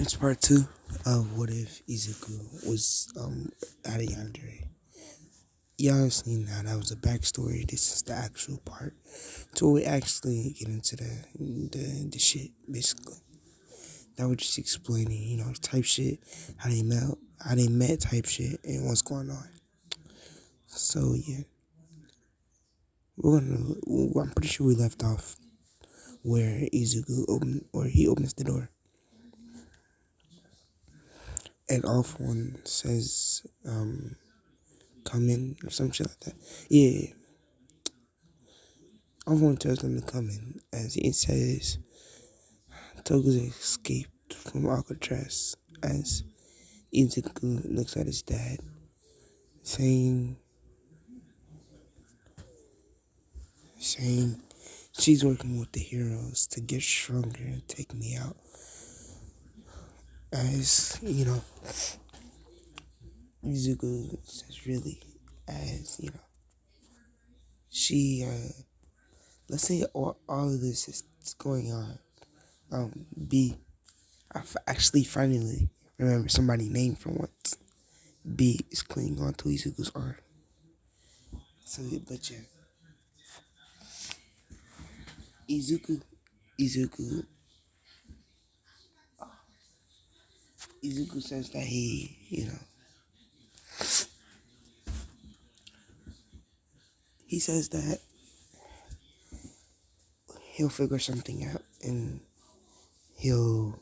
It's part two of what if Izuku was at a yandere. Y'all seen that was a backstory. This is the actual part. So we actually get into the shit basically. That was just explaining, type shit, how they met type shit, and what's going on. So yeah, I'm pretty sure we left off where he opens the door, and off one says, come in or some shit like that. Yeah, everyone tells them to come in, as it says Toga's escaped from Alcatraz, as Izuku looks at his dad, saying she's working with the heroes to get stronger and take me out. As Izuku says, really, as she let's say all of this is going on. B, actually finally remember somebody named for once. B is clinging on to Izuku's arm. So, but yeah, Izuku, Izuku, Izuku says that he says that he'll figure something out and he'll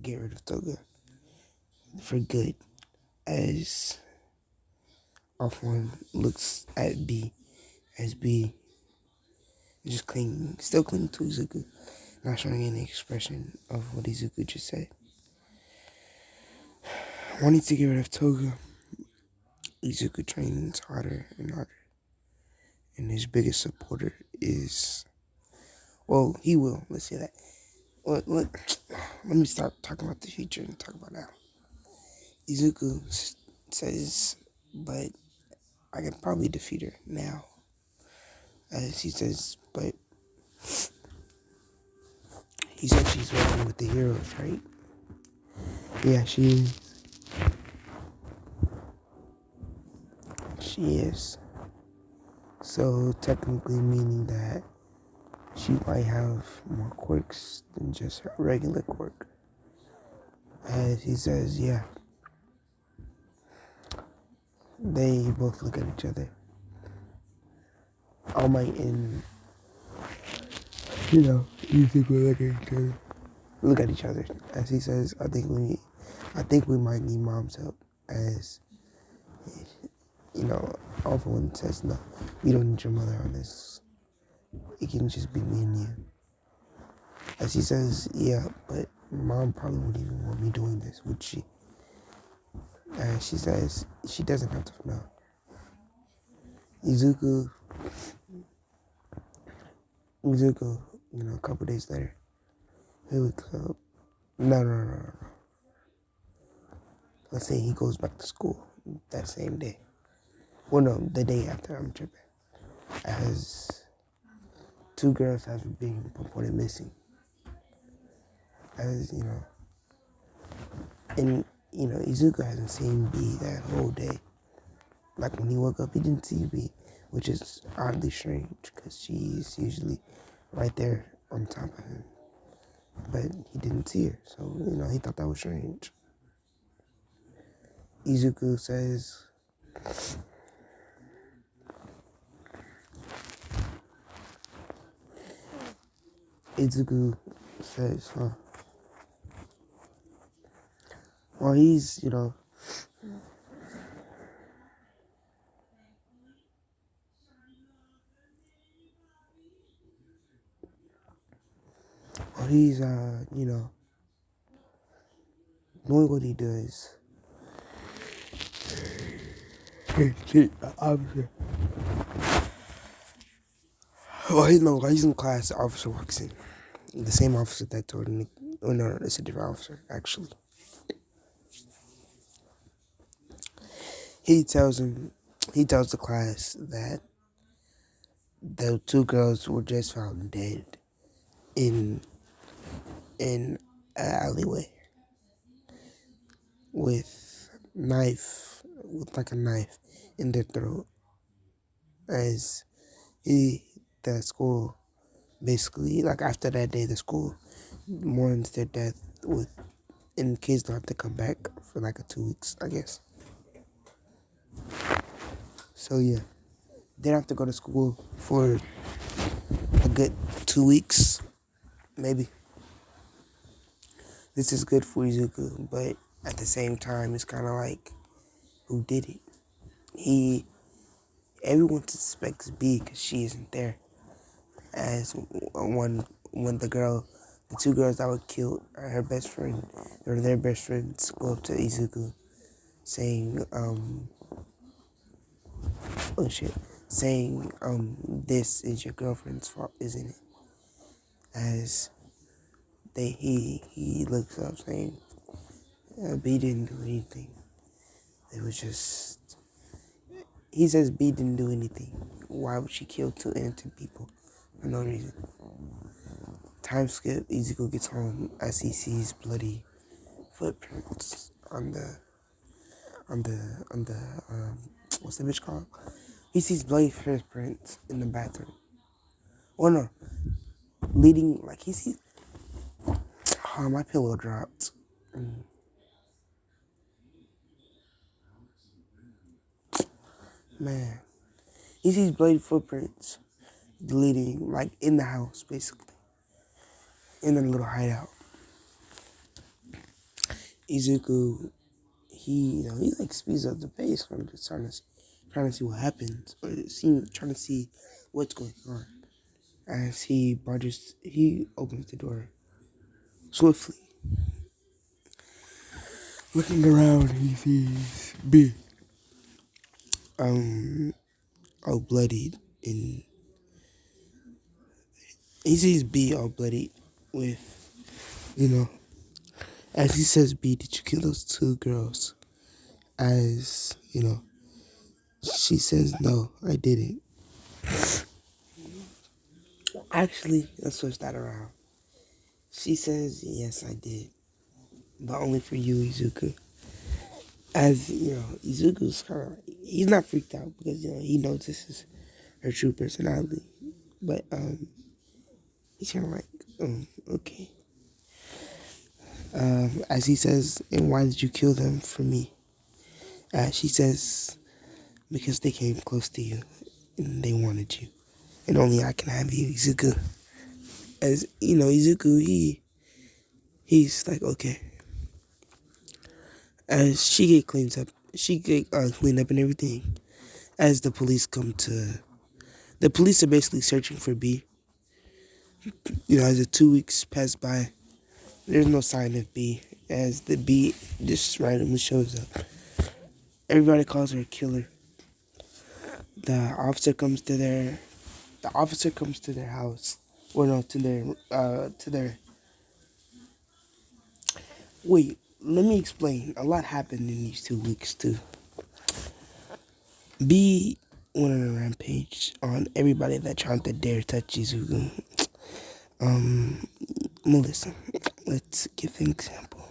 get rid of Toga for good. As Offline looks at B, as B is just still clinging to Izuku, not showing any expression of what Izuku just said. Wanting to get rid of Toga, Izuku trains harder and harder. And his biggest supporter is, well, he will, let's say that. Let me stop talking about the future and talk about now. Izuku says, but I can probably defeat her now. As he says, but he said she's working with the heroes, right? Yeah, she is. She is. So technically meaning that she might have more quirks than just her regular quirk. As he says, yeah. They both look at each other. All Might and you think we look at each other. Look at each other. As he says, I think we might need mom's help. As All for One says, no, we don't need your mother on this. It can just be me and you. As he says, yeah, but mom probably wouldn't even want me doing this, would she? And she says she doesn't have to know. Izuku, a couple days later, he wakes up. No. Let's say he goes back to school that same day. Well, no, the day after, I'm tripping. As two girls have been reported missing. As, and, Izuku hasn't seen B that whole day. Like when he woke up, he didn't see B, which is oddly strange because she's usually right there on top of him. But he didn't see her, so, he thought that was strange. Izuku says, huh? Well, he's, well, he's, knowing what he does. Officer. Well, he's in class. The officer walks in. The same officer that told him. Oh no, it's a different officer actually. He tells the class that the two girls were just found dead in an alleyway. with like a knife in their throat. As he, the school, basically, like after that day, the school mourns their death with, and kids don't have to come back for like a 2 weeks, I guess. So yeah, they don't have to go to school for a good 2 weeks, maybe. This is good for Izuku, but at the same time, it's kind of like, who did it? Everyone suspects B because she isn't there. As when the two girls that were killed, her best friend, or their best friends, go up to Izuku, saying, oh shit, saying, this is your girlfriend's fault, isn't it? As he looks up saying, B didn't do anything. It was just, he says B didn't do anything. Why would she kill two innocent people for no reason? Time skip, Izuku gets home as he sees bloody footprints on the what's the bitch called? He sees bloody footprints in the bathroom. Oh no, leading, like he sees, oh, my pillow dropped. Man, he sees bloody footprints leading, like in the house, basically, in a little hideout. Izuku, he like speeds up the pace from just trying to see what happens, or trying to see what's going on. As he opens the door swiftly. Looking around, he sees B, all bloodied, and he sees B all bloodied with, as he says, B, did you kill those two girls? As, she says, no, I didn't. Actually, let's switch that around. She says, yes, I did. But only for you, Izuku. As, Izuku's kind of, he's not freaked out because, he knows this is her true personality. But, he's kind of like, okay. As he says, and why did you kill them for me? She says, because they came close to you and they wanted you. And only I can have you, Izuku. As, Izuku, he's like, okay. As she get cleaned up and everything. As the police the police are basically searching for B. As the 2 weeks pass by, there's no sign of B. As the B just randomly shows up. Everybody calls her a killer. The officer comes to their house. Or no, to their. Wait, let me explain. A lot happened in these 2 weeks too. B went on a rampage on everybody that tried to dare touch Izuku. Melissa, let's give an example.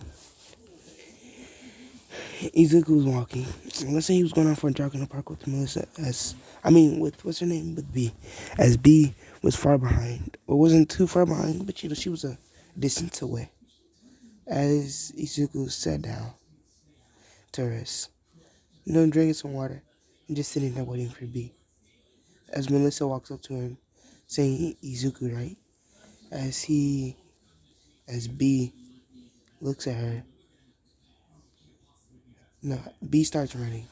Izuku was walking. Let's say he was going out for a jog in the park with Melissa. With what's her name? With B. As B was far behind, or wasn't too far behind, but she was a distance away. As Izuku sat down to rest, drinking some water, and just sitting there waiting for B. As Melissa walks up to him, saying, Izuku, right? As B looks at her. No, B starts running.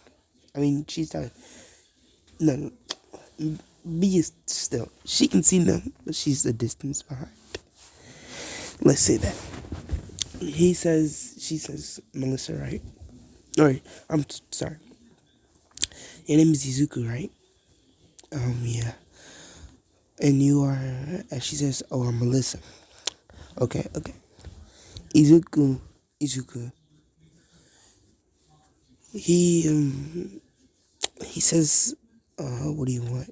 She started. No, B is still. She can see them, but she's a distance behind. Let's say that. She says, Melissa, right? Alright, I'm sorry. Your name is Izuku, right? Yeah. And you are, as she says, oh, I'm Melissa. Okay. Izuku. He says, what do you want?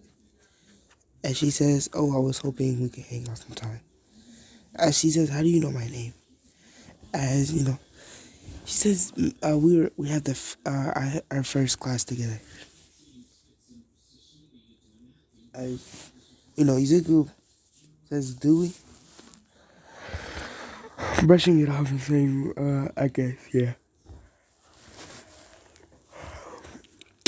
As she says, oh, I was hoping we could hang out sometime. As she says, how do you know my name? As, She says we have our first class together. I, Izuku says, "Do we?" Brushing it off and saying, "I guess, yeah."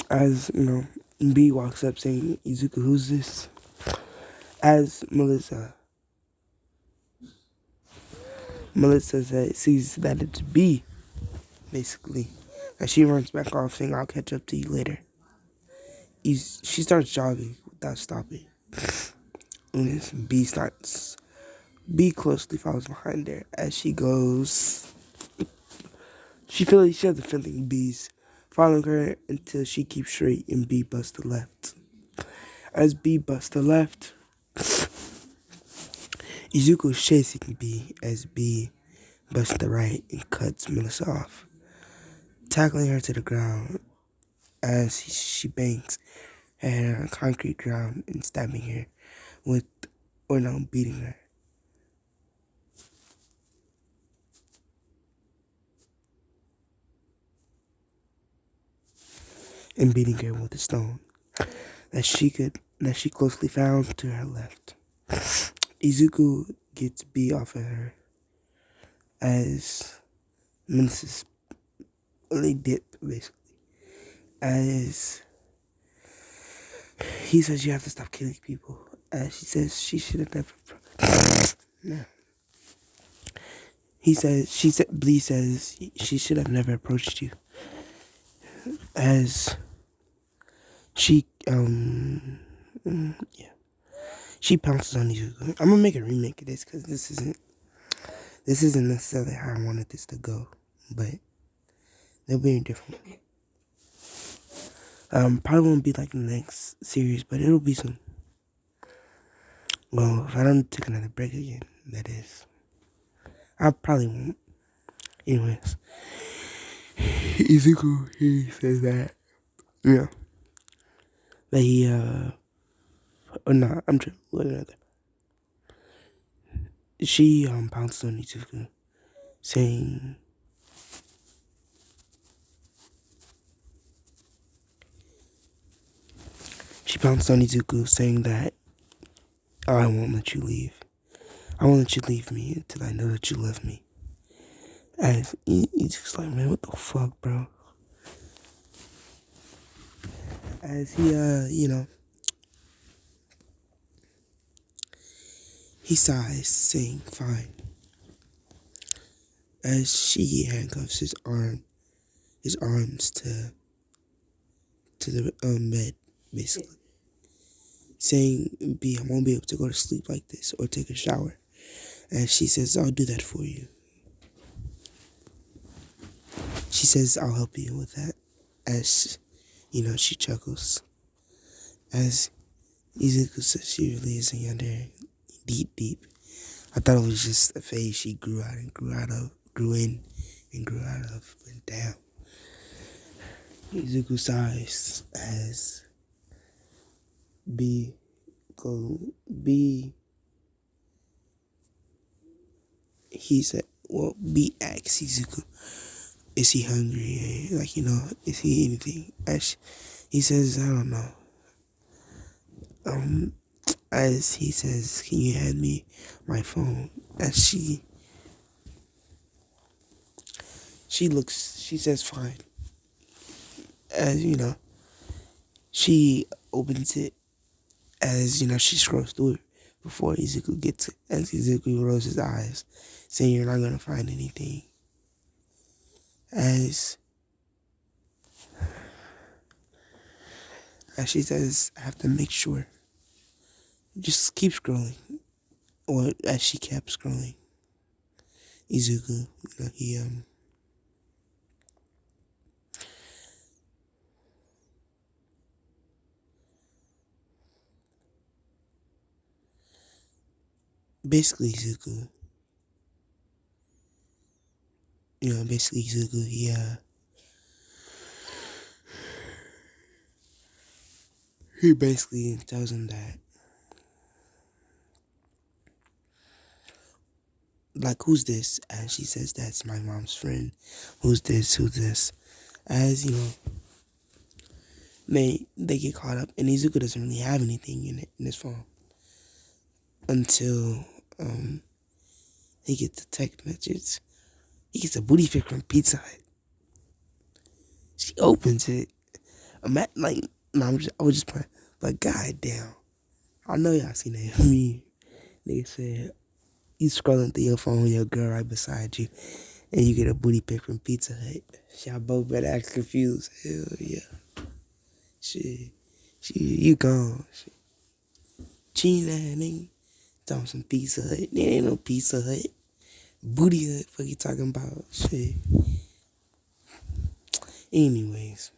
As B walks up saying, "Izuku, who's this?" As Melissa sees that it's B, basically, and she runs back off saying, "I'll catch up to you later." She starts jogging without stopping, and B closely follows behind her as she goes. She has a feeling B's following her until she keeps straight and B busts the left. As B busts the left, Izuku is chasing B as B busts the right and cuts Melissa off, tackling her to the ground as she bangs her head on concrete ground and stabbing her beating her. And beating her with a stone that she closely found to her left. Izuku gets B off of her as Melissa's they dip basically. As he says you have to stop killing people. As she says she should have never no. Blee says she should have never approached you. As she yeah. She pounces on Izuku. I'm gonna make a remake of this because this isn't necessarily how I wanted this to go, but they'll be different. Probably won't be like the next series, but it'll be soon. Well, if I don't take another break again, that is. I probably won't. Anyways, Izuku, he says that, yeah, that he, or nah, I'm tripping. Look at that. She, pounced on Izuku, saying, that, oh, I won't let you leave. I won't let you leave me until I know that you love me. As he's just like, man, what the fuck, bro? As he, he sighs, saying, fine. As she handcuffs his arms to the bed, basically. Saying, B, I won't be able to go to sleep like this or take a shower. And she says, I'll do that for you. She says, I'll help you with that. As, she chuckles. As Izuku says, she really is a yandere. Deep. I thought it was just a phase she grew in and grew out of. But damn. Izuku sighs as B he said, well, B asks Izuku, is he hungry? Like, is he anything? He says, I don't know. As he says, can you hand me my phone? As she says, fine. As, she opens it as, she scrolls through it before Izuku gets it. As Izuku rolls his eyes, saying, you're not going to find anything. As she says, I have to make sure. Just keep scrolling. Or as she kept scrolling. Izuku, he, basically Izuku, he basically tells him that like, who's this? And she says, that's my mom's friend. Who's this? Who's this? As, they get caught up, and Izuku doesn't really have anything in his phone until he gets a text message. He gets a booty pic from Pizza Hut. She opens it. Like, no, I was just playing. But goddamn, I know y'all seen that meme. Nigga said, you scrolling through your phone with your girl right beside you, and you get a booty pic from Pizza Hut. Y'all both better act confused. Hell yeah. Shit. You gone. Shit. Cheating that nigga. Talking some Pizza Hut. There ain't no Pizza Hut. Booty Hut. What you talking about? Shit. Anyways,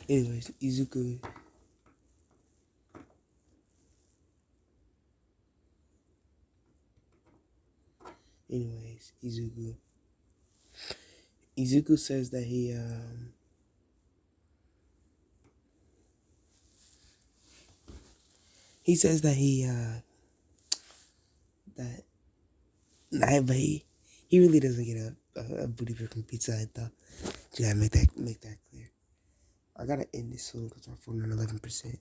Izuku. Izuku says that he says that that nah, but he really doesn't get a booty pic from Pizza Hut though. You gotta make that clear. I gotta end this soon because my phone on 11%. I'm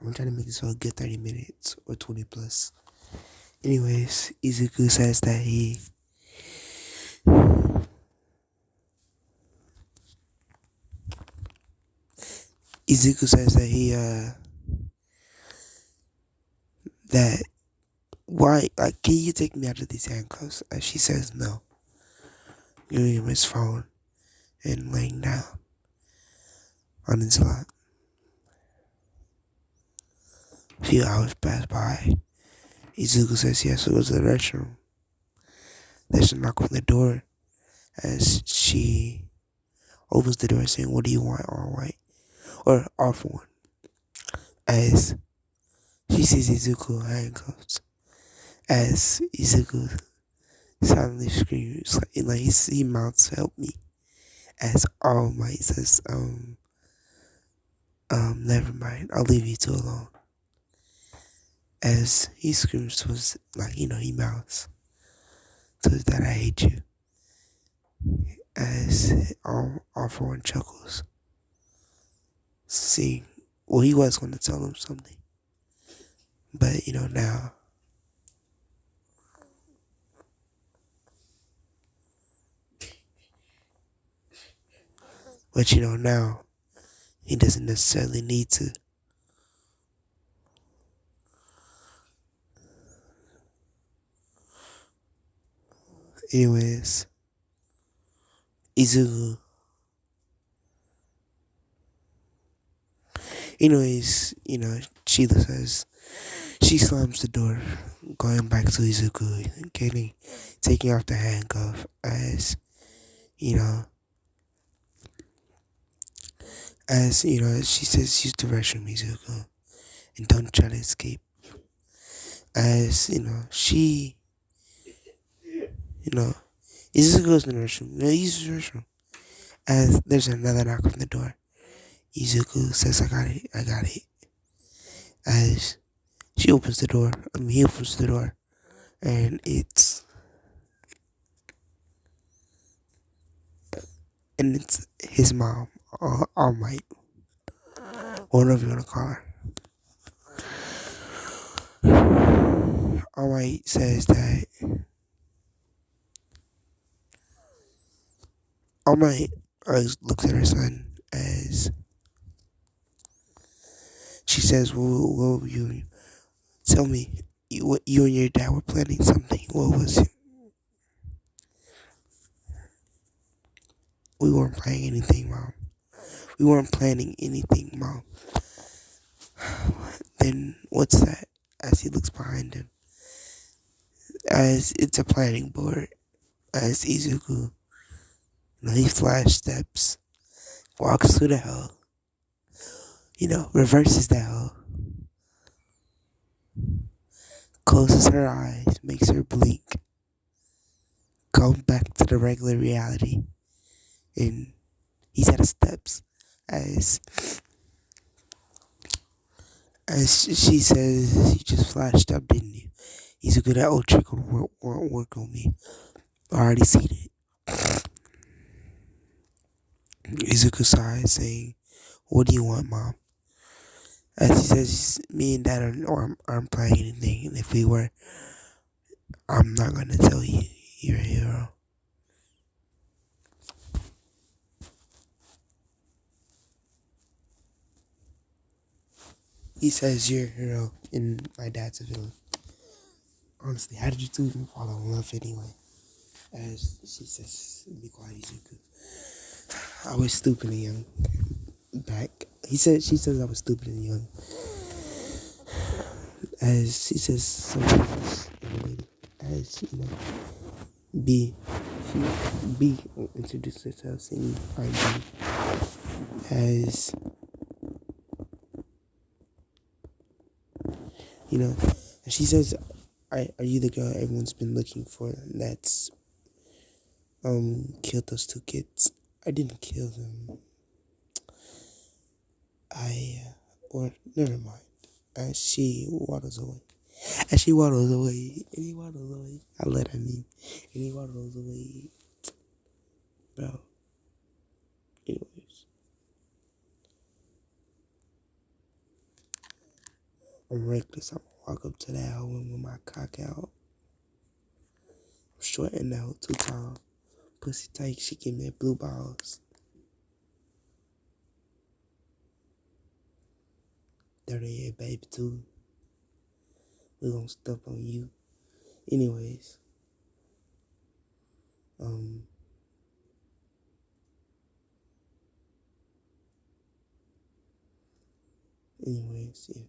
gonna try to make this all a good 30 minutes or 20 plus. Anyways, Izuku says that that why, like, can you take me out of these handcuffs? And she says no. Giving him his phone and laying down on his lap. A few hours pass by. Izuku says he has to go to the restroom. There's a knock on the door as she opens the door saying, what do you want, all white? Or all for one. As she sees Izuku handcuffed. As Izuku silently screams, like he mouths, help me. As All Might says, never mind, I'll leave you two alone. As he screams to his, like, he mouths to his dad, I hate you. As all for one chuckles. See, well, he was going to tell him something. But, now. But, now, he doesn't necessarily need to. Anyways, Izuku. Sheila says, she slams the door, going back to Izuku, taking off the handcuff, as she says, use the restroom, Izuku, and don't try to escape. As, Izuku goes in the restroom, use the restroom. As there's another knock on the door. Izuku says, I got it. As he opens the door, and it's his mom, All Might, whatever you want to call her. All Might says that All Might looks at her son as she says, well, you tell me, you and your dad were planning something. What was it? We weren't planning anything, Mom. We weren't planning anything, Mom. Then what's that? As he looks behind him. As it's a planning board. As Izuku, he flash steps, walks through the hell, reverses the hell, closes her eyes, makes her blink, comes back to the regular reality, and he's at the steps. As she says, you just flashed up, didn't you? Izuku, that old trick won't work on me. I already seen it. Izuku sighed, saying, "What do you want, Mom?" As he says, me and Dad aren't playing anything, and if we were, I'm not gonna tell you you're a hero. He says you're a hero, and my dad's a villain. Honestly, how did you two even fall in love anyway? As she says, be quiet, Izuku. I was stupid and young. Back. She says I was stupid and young. As she says, something else. As you know, B. B introduced herself saying, "I'm B." As you know, and she says, "Are you the girl everyone's been looking for? That's killed those two kids." I didn't kill them. Or never mind. As she waddles away. As she waddles away. And he waddles away. I let her mean. And he waddles away. Bro. Anyways. I'm reckless. I'm gonna walk up to that hoe with my cock out. I'm short and that hoe too tall. Pussy tight. She give me blue balls. Dirty head baby too. We gonna step on you. Anyways. Anyways, yeah.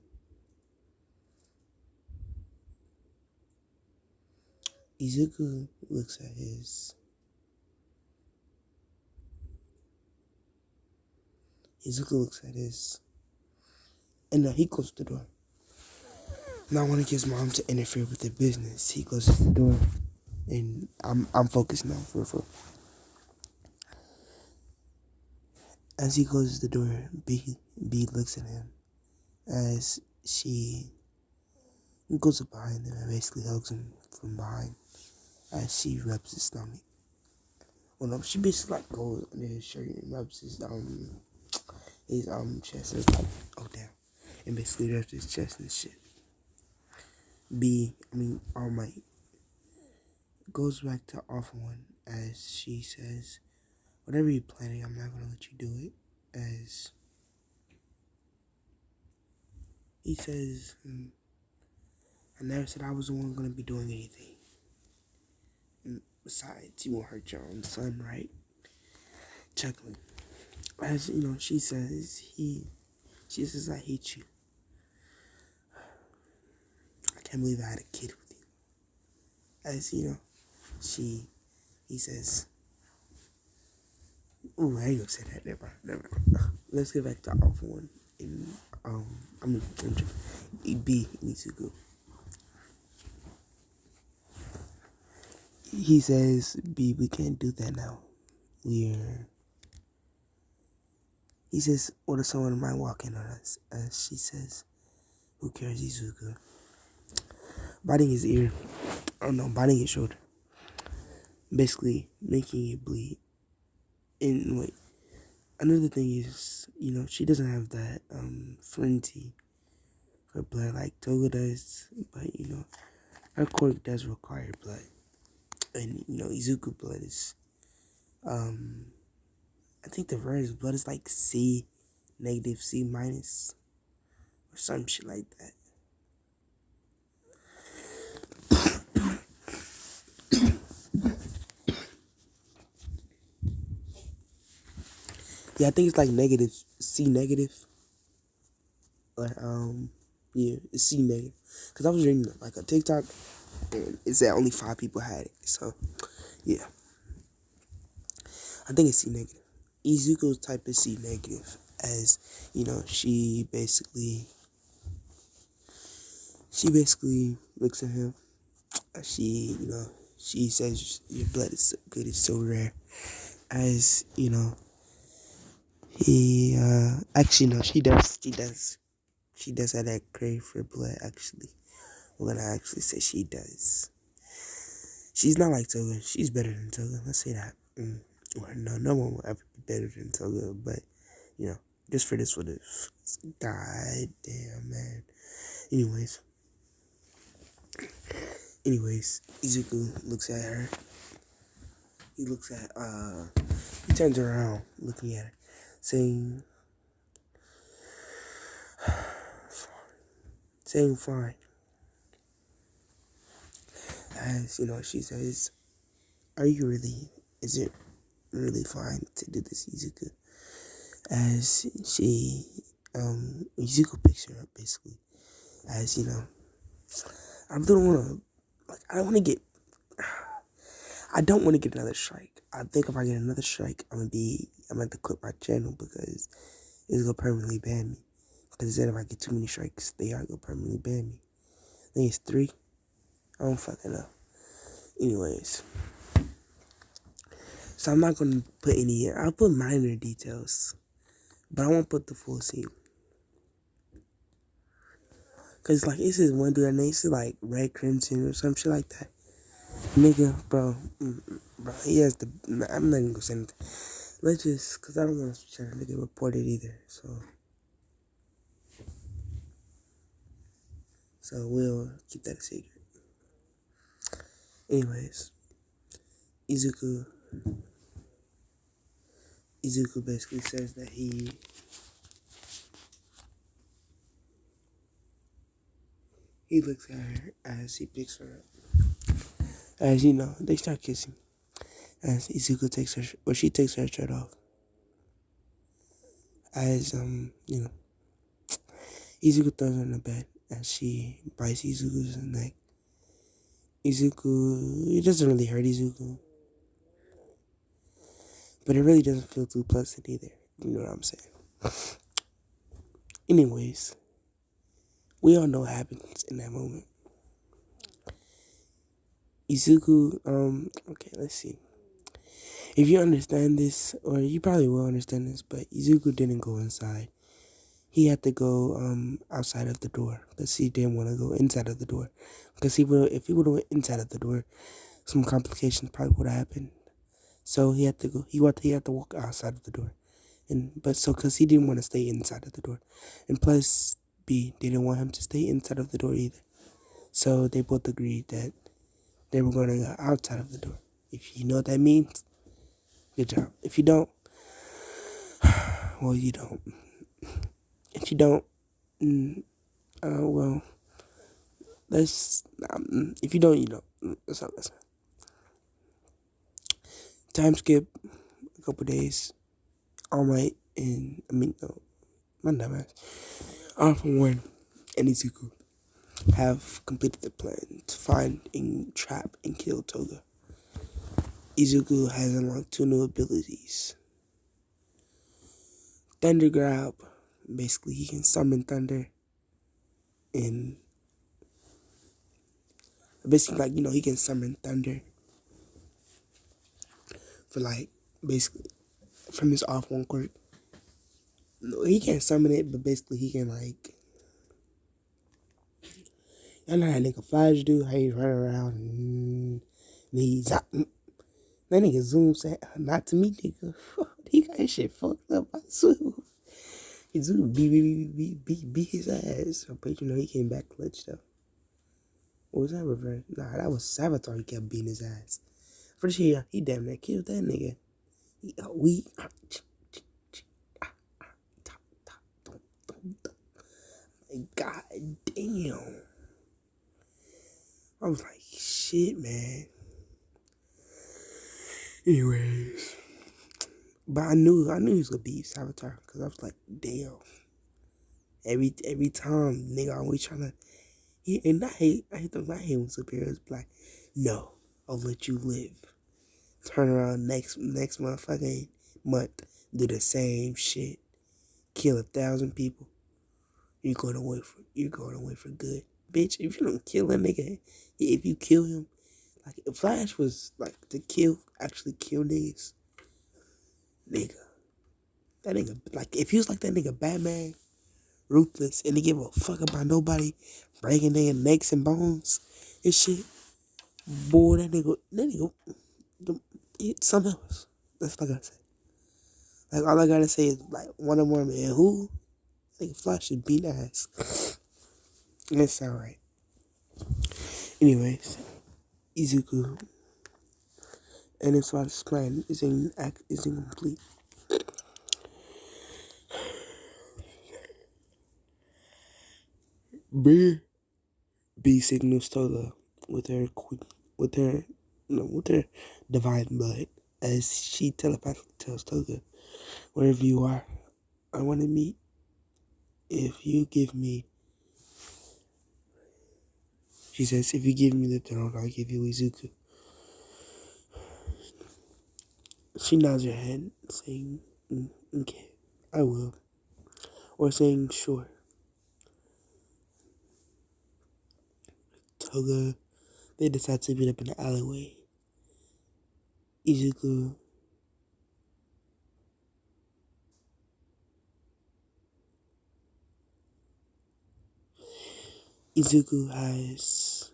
Izuku looks at his. Izuku looks at his. And he closes the door. Not wanting his mom to interfere with their business, he closes the door. And I'm focused now for. As he closes the door, B looks at him as she goes up behind him and basically hugs him from behind as she rubs his stomach. Well, no, she basically like goes under his shirt and rubs his chest. It's like, oh damn, and basically rubs his chest and shit. All Might goes back to Awful One as she says, "Whatever you're planning, I'm not gonna let you do it." As he says, "I never said I was the one gonna be doing anything. And besides, you won't hurt your own son, right?" Chuckling. As you know, she says, "I hate you. I can't believe I had a kid with you." As you know, he says, "Ooh, I ain't gonna say that. Never. Let's get back to Awful One." And B needs to go. He says, "B, we can't do that now. He says, "What if someone might walk in on us?" As she says, "Who cares, Izuku?" Biting his ear. Oh no, biting his shoulder. Basically making it bleed. And wait, another thing is, she doesn't have that frenzy for blood like Toga does, but her quirk does require blood. And Izuku blood is I think the version blood is like C negative, C minus, or some shit like that. Yeah, I think it's like negative, C negative. Or yeah, it's C negative. Cause I was reading like a TikTok, and it said only 5 people had it. So yeah, I think it's C negative. Izuku's type is C negative, as she basically looks at him. She says your blood is so good, it's so rare. As he actually no, she does have that crave for blood actually. We're gonna actually say she does. She's not like Toga. She's better than Toga. Let's say that. Well, no one will ever be better than Toga, but you know, just for this one, god damn man. Anyways, Izuku looks at her. He looks at he turns around looking at her, saying fine. As you know, she says, is it really fine to do this, Izuku? As Izuku picks her up, basically. As you know, I really don't want to, I don't want to get another strike. I think if I get another strike, I'm gonna have to quit my channel because it's gonna permanently ban me. Because then if I get too many strikes, they are gonna permanently ban me. I think it's 3. I don't fucking know. Anyways, so I'm not gonna put any. I'll put minor details, but I won't put the full scene. Cause like this is one dude, and it's like Red Crimson or some shit like that. Nigga, bro, he has the. I'm not even gonna say anything. Let's just, cause I don't want to try to get reported either. So we'll keep that a secret. Anyways, Izuku basically says that he looks at her as he picks her up. As you know, they start kissing. As Izuku takes her, or she takes her shirt off. As you know, Izuku throws her in the bed as she bites Izuku's neck. It doesn't really hurt Izuku, but it really doesn't feel too pleasant either. You know what I'm saying? Anyways, we all know what happens in that moment. Izuku, okay, let's see. If you understand this, or you probably will understand this, but Izuku didn't go inside. He had to go outside of the door because he didn't want to go inside of the door. Because if he would have went inside of the door, some complications probably would have happened. So he had to go. He had to walk outside of the door, because he didn't want to stay inside of the door, and plus B, they didn't want him to stay inside of the door either. So they both agreed that they were going to go outside of the door. If you know what that means, good job. If you don't, well, you don't. If you don't, well, if you don't, you don't. That's all that's. Time skip a couple days. All Might and my dumbass. Alpha 1 and Izuku have completed the plan to find and trap and kill Toga. Izuku has unlocked 2 new abilities. Thunder Grab. Basically, he can summon thunder. And basically, he can summon thunder. For basically, from his off one quirk. No, he can't summon it, but basically he can y'all know how nigga Flash do, how he run around and he's that nigga zooms at, not to me, nigga. He got his shit fucked up. I swear. He zoomed, beat his ass. But he came back clutch though. What was that reverse? Nah, that was Savitar. He kept beating his ass. For sure, he damn near killed that nigga. God damn. I was like, shit, man. Anyways. But I knew he was gonna beat Savitar. Because I was like, damn. Every time, nigga, always trying to. And I hate when superheroes be like, no, I'll let you live. Turn around next motherfucking month, do the same shit. Kill 1,000 people. You're going away for good. Bitch, if you don't kill that nigga, if you kill him, if Flash was to actually kill niggas, nigga. That nigga, if he was like that nigga Batman, ruthless, and they give a fuck about nobody breaking their necks and bones and shit. Boy, that nigga, something else. That's what I gotta say. Like, all I gotta say is, like, one of more, man. Who? Nigga, Flash should beat ass. That's alright. Anyways, Izuku and his father's plan is incomplete. B signals Toga with her with her with her divine blood as she telepathically tells Toga, "Wherever you are, I want to meet. If you give me," she says, "if you give me the throne, I'll give you Izuku." She nods her head, saying, "Okay, I will," or saying, "Sure." Toga, they decide to meet up in the alleyway. Izuku Izuku has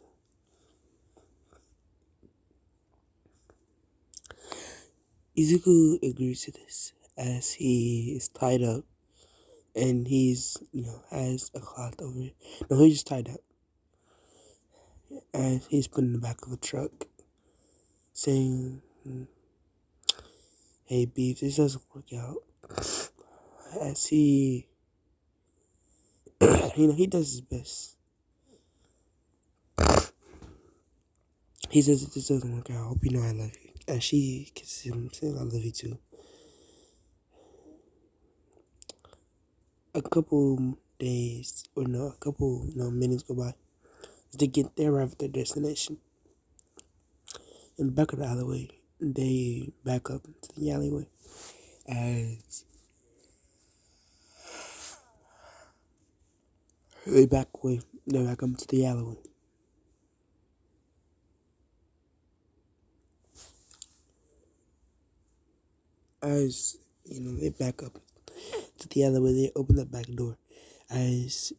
Izuku agrees to this as he is tied up and he's has a cloth over it. No, he's just tied up and he's put in the back of a truck saying, "Hey Beef, this doesn't work out." As he he does his best. He says, "If this doesn't work out, I hope you know I love you." And she kisses him, saying, "I love you too." A couple days, or no, a couple minutes go by. They arrive at their destination. In the back of the alleyway, they back up to the alleyway. As they back up to the alleyway. As they back up to the alleyway, they open the back door. As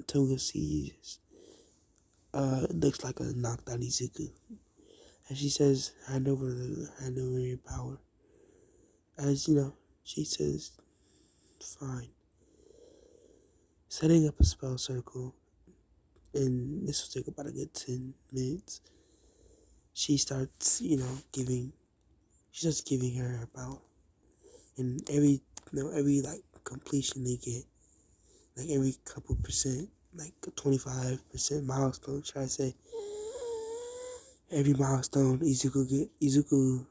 Toga sees, it looks like a knocked out Izuku. And she says, hand over your power. As she says, fine. Setting up a spell circle, and this will take about a good 10 minutes. She starts, giving her power. And every like completion they get, like every couple percent, like a 25% milestone, should I say. Every milestone Izuku,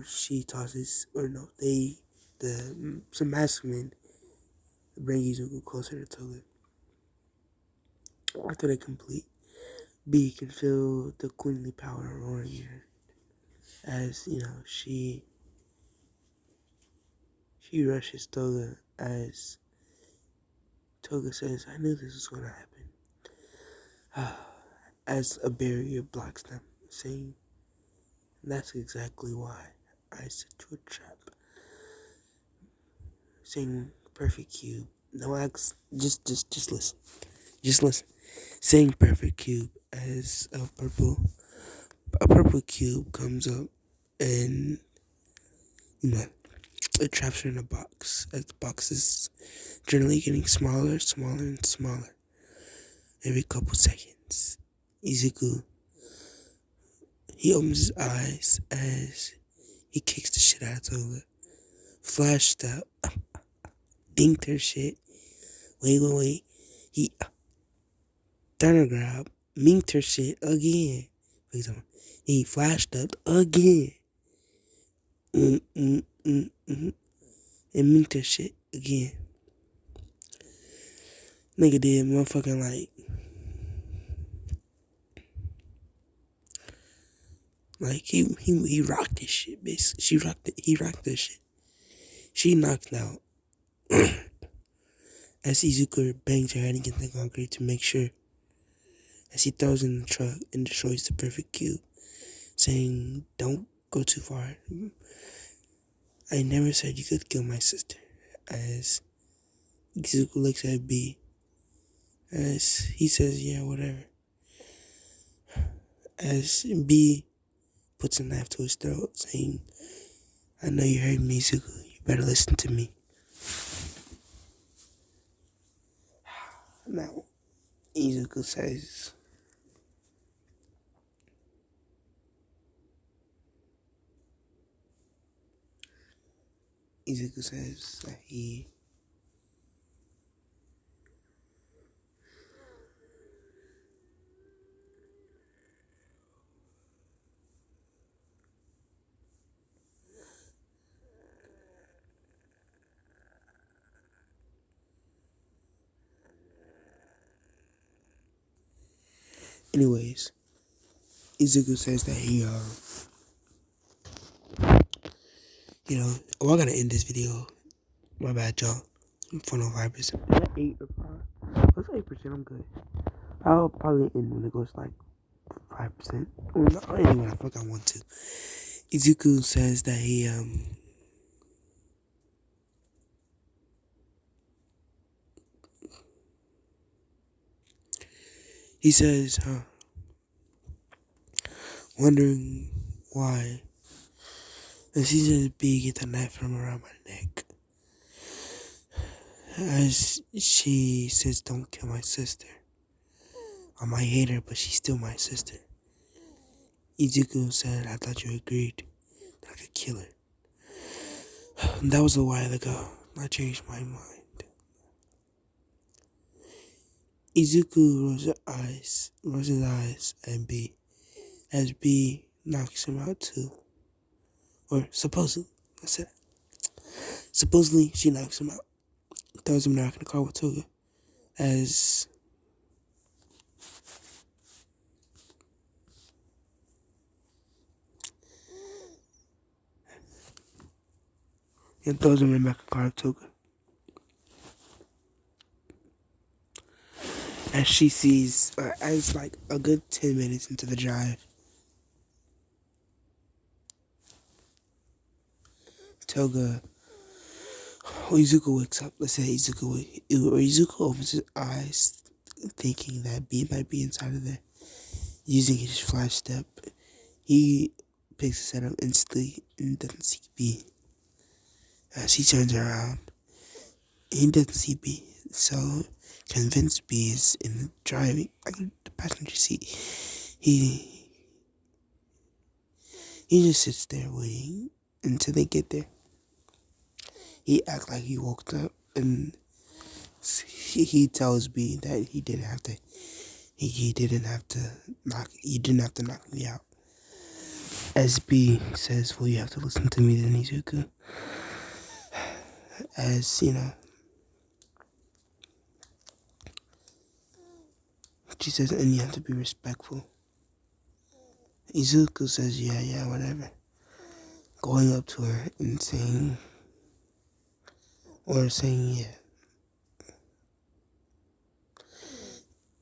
she tosses, or no, some masculine bring Izuku closer to Toga. After they complete, B can feel the queenly power roaring in her. As, she rushes Toga as Toga says, "I knew this was going to happen." As a barrier blocks them, saying, "That's exactly why I set you a trap." Saying, "Perfect cube." No, just listen. Just listen. Saying perfect cube as a purple cube comes up and it traps her in a box as the box is generally getting smaller, smaller, and smaller every couple seconds. Izuku, he opens his eyes as he kicks the shit out of Toga. Flashed out, dinked her shit. Wait. He Thunder grab, minked her shit again. He flashed up again. And minked her shit again. Nigga did motherfucking like he rocked this shit, basically. He rocked this shit. She knocked out as Izuku bangs her head against the concrete to make sure. As he throws in the truck and destroys the perfect cube, saying, "Don't go too far. I never said you could kill my sister." As Izuku looks at B as he says, yeah, whatever. As B puts a knife to his throat, saying, I know you heard me, Izuku. You better listen to me. Now, Izuku says, that he anyways, Izuku says that he we're gonna end this video. My bad, y'all. I'm 405%. 8 or 5. Let's 8%, I'm good. I'll probably end when it goes like 5%. Or not, anyway, I forgot I want to. Izuku says that he says, wondering why. And she says, B, get the knife from around my neck. As she says, don't kill my sister. I might hate her, but she's still my sister. Izuku said, I thought you agreed that I could kill her. That was a while ago. I changed my mind. Izuku rolls his eyes at B, as B knocks him out too. Or supposedly, supposedly she knocks him out. Throws him back in the car with Toga. As and throws him in the back of the car with Toga. As she sees, as like a good 10 minutes into the drive, Izuku wakes up. Let's say Izuku opens his eyes, thinking that B might be inside of there. Using his flash step, he picks his head up instantly and doesn't see B. As he turns around, he doesn't see B. So, convinced B is in the the passenger seat, he just sits there waiting until they get there. He acts like he woke up, and he tells B that he didn't have to knock me out. As B says, well, you have to listen to me then, Izuku. As, she says, and you have to be respectful. Izuku says, yeah, whatever. Going up to her and saying, yeah.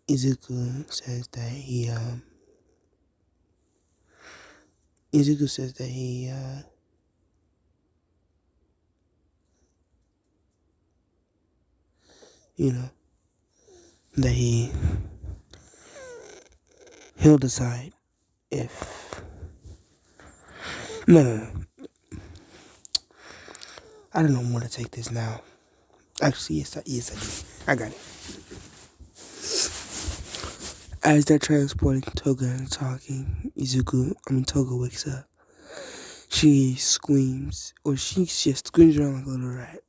Izuku says that he that he'll decide if no. I don't know where to take this now. Actually, yes, I do. I got it. As they're transporting Toga and talking, Toga wakes up. She screams, or she just screams around like a little rat.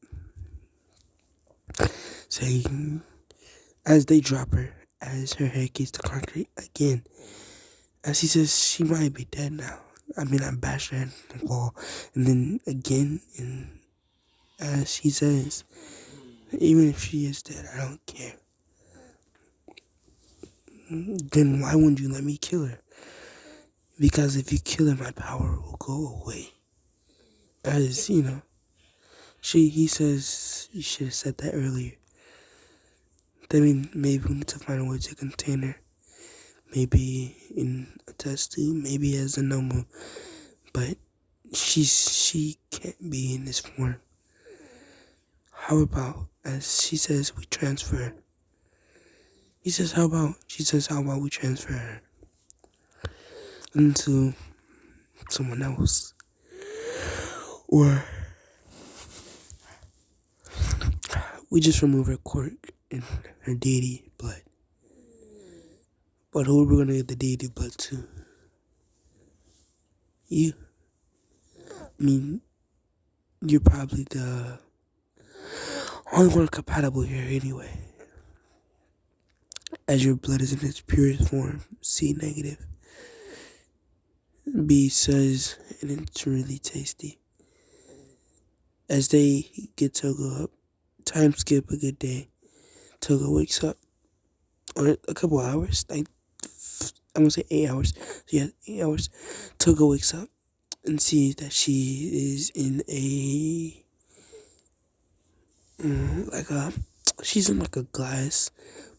Saying, as they drop her, as her head gets to concrete again, as he says she might be dead now. I bashed her head in the wall, and then again, and as he says, even if she is dead, I don't care. Then why wouldn't you let me kill her? Because if you kill her, my power will go away. As, he says, you should have said that earlier. Maybe we need to find a way to contain her. Maybe in a test tube, maybe as a normal. But she can't be in this form. How about as she says we transfer. He says, how about, she says, how about we transfer her into someone else? Or we just remove her quirk and her deity blood. But who are we gonna get the deity blood to? You. I mean, you're probably the only one compatible here anyway. As your blood is in its purest form, C negative. B says, and it's really tasty. As they get Togo up, time skip a good day. Togo wakes up, or a couple hours, like I'm gonna say 8 hours. So yeah, 8 hours. Togo wakes up and sees that she is in a she's in like a glass,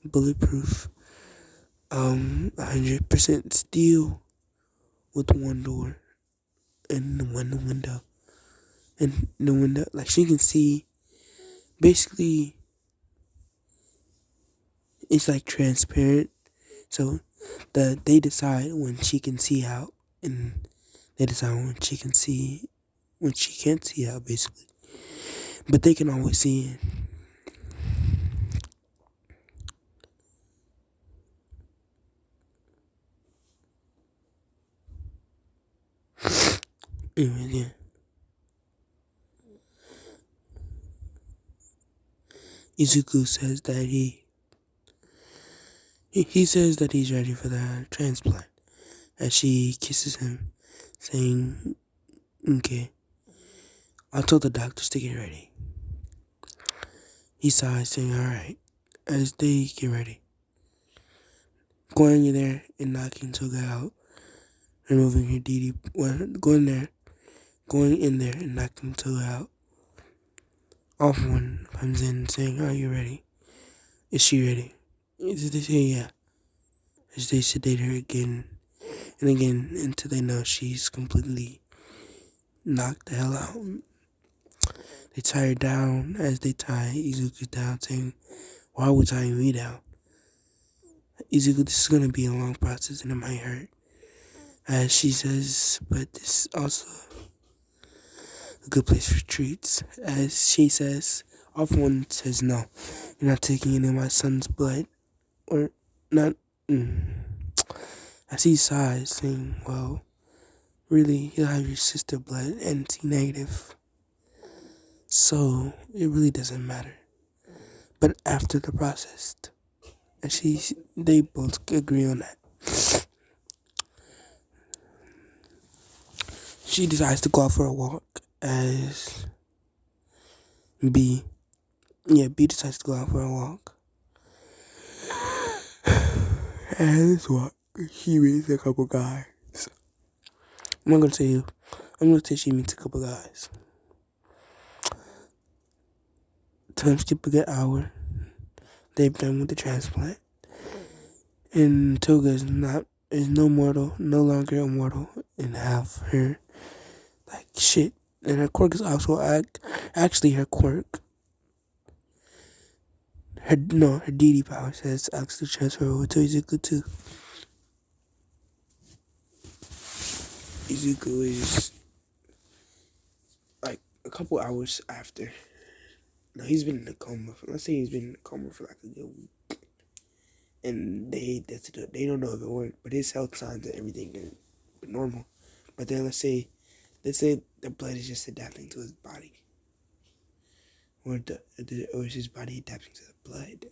bulletproof, 100% steel with one door and one window. And the window, like she can see, basically, it's like transparent. So they decide when she can see out, and they decide when she can't see out, basically. But they can always see in. Anyway, yeah. Izuku says that he says that he's ready for the transplant. As she kisses him, saying, "Okay, I'll tell the doctors to get ready." He sighs, saying, "Alright," as they get ready. Going in there and knocking Toga out, removing her DD, going in there and knocking Toga out. Off one comes in saying, "Are you ready? Is she ready?" They say, "Yeah." As they sedate her again and again until they know she's completely knocked the hell out. They tie her down as they tie Izuku down, saying, "Why are we tying me down? Izuku, this is gonna be a long process and it might hurt." As she says, "But this is also a good place for treats." As she says, off one says, "No, you're not taking any of my son's blood." Or not. As he sighs, saying, "Well, really, you'll have your sister blood and T negative. So it really doesn't matter." But after the process, and they both agree on that. She decides to go out for a walk as B decides to go out for a walk. And this walk, she meets a couple guys. I'm not gonna say who. I'm gonna say she meets a couple guys. Time skip a good hour. They've done with the transplant. And Toga is no longer immortal, and have her like shit. And her quirk is also actually her quirk. Her DD power says actually transfer over to Izuku too. Izuku is like a couple hours after. No, he's been in a coma. Let's say he's been in a coma for like a good week. And they don't know if it worked, but his health signs and everything is normal. But then let's say the blood is just adapting to his body, or is his body adapting to the blood?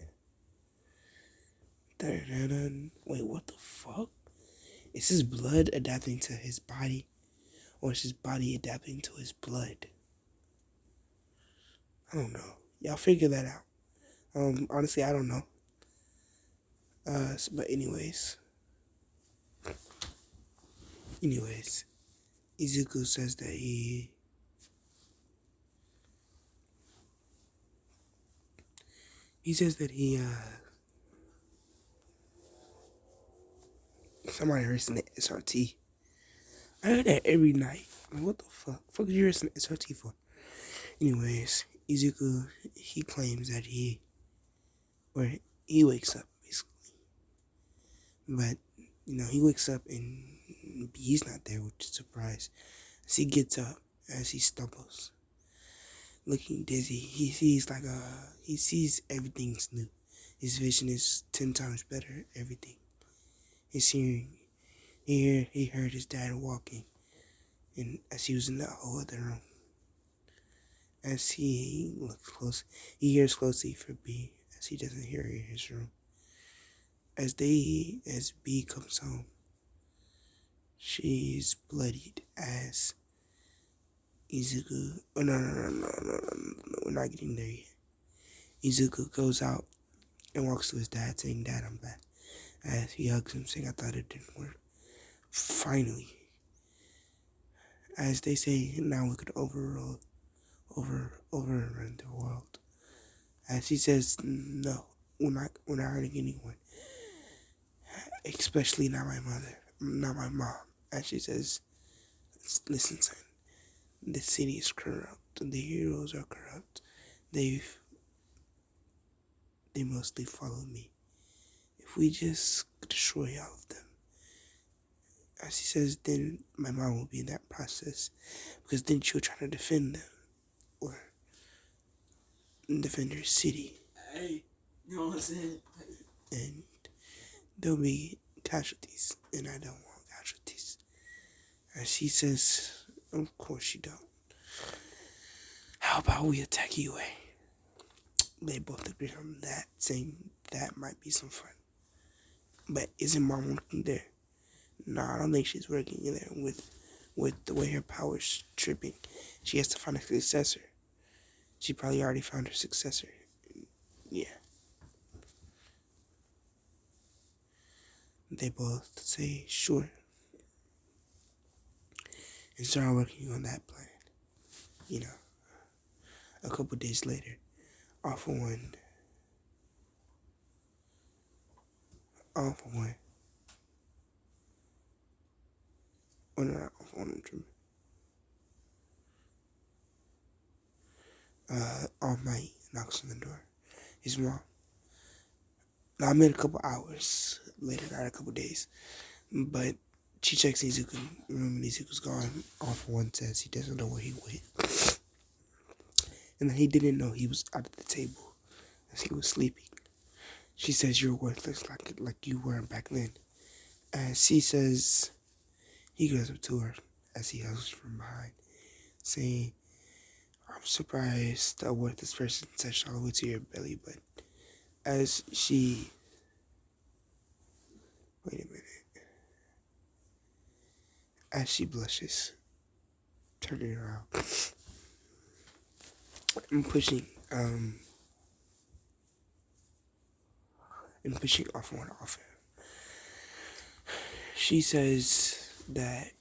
Wait, what the fuck? Is his blood adapting to his body, or is his body adapting to his blood? I don't know. Y'all figure that out. Honestly, I don't know. But anyways, Izuku says that he says that somebody racing the SRT. I heard that every night. Like, what the fuck? Fuck is you racing the SRT for? Anyways, Izuku, he claims that he wakes up, basically. But, he wakes up and he's not there, which is a surprise. As he gets up, as he stumbles, looking dizzy, he sees everything's new. His vision is 10 times better, everything. His hearing, he heard his dad walking, and as he was in that whole other room. As he looks close, he hears closely for B, as he doesn't hear in his room. As B comes home, she's bloodied as Izuku. Oh, no, we're not getting there yet. Izuku goes out and walks to his dad, saying, "Dad, I'm back." As he hugs him, saying, "I thought it didn't work." Finally, as they say, now we could overrun the world. As he says, "No, we're not hurting anyone, especially not my mother, not my mom." As she says, "Listen, son, the city is corrupt, and the heroes are corrupt. They mostly follow me. If we just destroy all of them," as he says, "then my mom will be in that process, because then she'll try to defend them, or defend her city. Hey, you know what I'm saying? And there'll be casualties, and I don't want casualties." As she says, "Of course you don't. How about we attack UA?" They both agree on that, saying that might be some fun. But isn't mom working there? No, I don't think she's working in there with the way her power's tripping. She has to find a successor. She probably already found her successor. Yeah. They both say sure and start working on that plan. A couple days later, off for one, off for one, or not off for one, All Might knocks on the door. His mom. Now, I made a couple hours later, not a couple days, but she checks Izuku's room and Izuku's gone. All for one says he doesn't know where he went, and that he didn't know he was out at the table as he was sleeping. She says, "You're worthless like you were back then." As she says, he goes up to her as he hugs from behind, saying, "I'm surprised a worthless person touched all the way to your belly," but as she... Wait a minute. As she blushes, turning around, and pushing off one off him. She says that,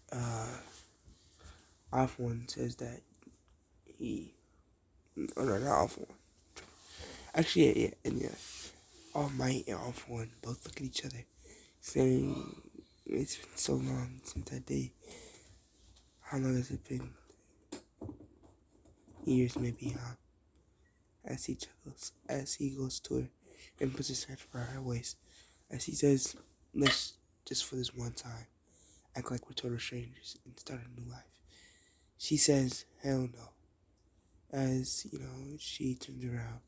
off one says that oh no, not off one. Actually, yeah. All Might and off one both look at each other, saying, "It's been so long since that day. How long has it been?" Years maybe, huh? As he chuckles, as he goes to her and puts his hand around her waist, as he says, "Let's just for this one time act like we're total strangers and start a new life." She says, "Hell no." As, she turns around,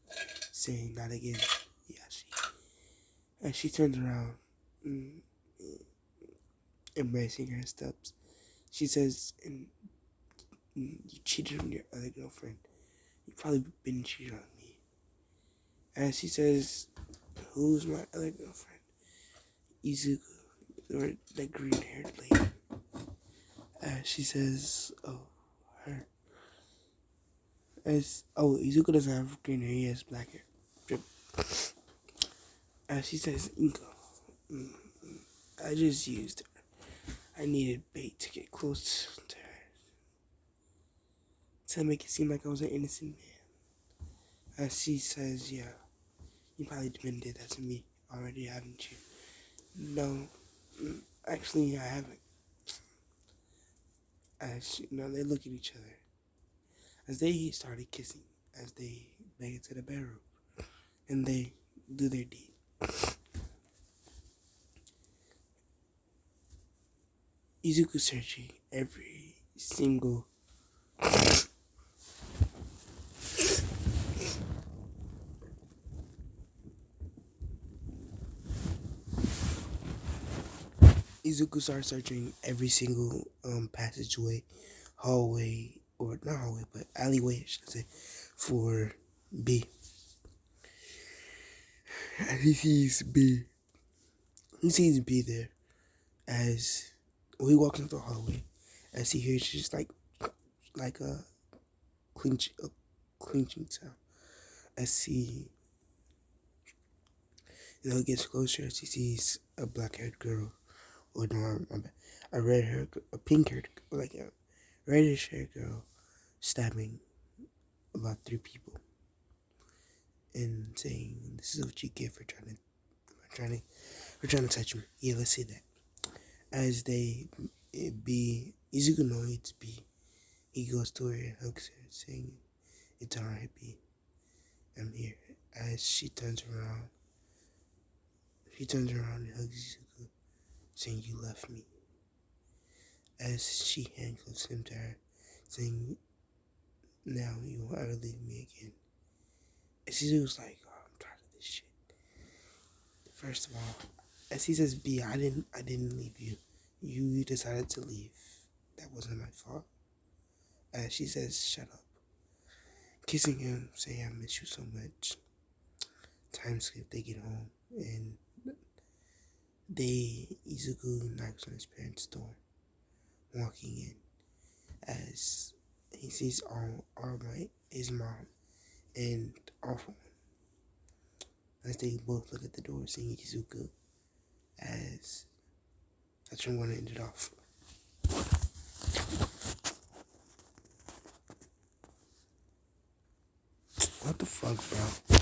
saying, "Not again." Yeah, as she turns around, mm, embracing her steps, she says, "And you cheated on your other girlfriend. You've probably been cheating on me." As she says, "Who's my other girlfriend?" "Izuku, or that green-haired lady." As she says, "Oh, her." Izuku doesn't have green hair, he has black hair. Drip. As she says, "Inko, mm, I just used her. I needed bait to get close to her, to make it seem like I was an innocent man." As she says, "Yeah, you probably did that to me already, haven't you?" "No, actually, I haven't." As they look at each other, as they started kissing, as they make it to the bedroom and they do their deed. Izuku searching every single Izuku starts searching every single passageway, hallway, or not hallway, but alleyway, I should say, for B. And he sees B there as he walks into the hallway, as he hears just like a clinching sound. As he gets closer, as he sees a black-haired girl, or no, my bad, a pink-haired, like a reddish-haired girl, stabbing about 3 people and saying, "This is what you get for trying to touch me." Yeah, let's say that. As Izuku knows it's B. He goes to her and hugs her, saying, "It's alright, B. I'm here." As she turns around and hugs Izuku, saying, "You left me." As she handcuffs him to her, saying, "Now you won't ever leave me again." And Izuku's like, "Oh, I'm tired of this shit." First of all, as he says, "B, I didn't leave you. You decided to leave. That wasn't my fault." As she says, "Shut up." Kissing him, saying, "I miss you so much." Time skip, they get home, and Izuku knocks on his parents' door, walking in, as he sees All Might, his mom, and Awful One, as they both look at the door, seeing Izuku, as that's where I'm going to end it off. What the fuck, bro?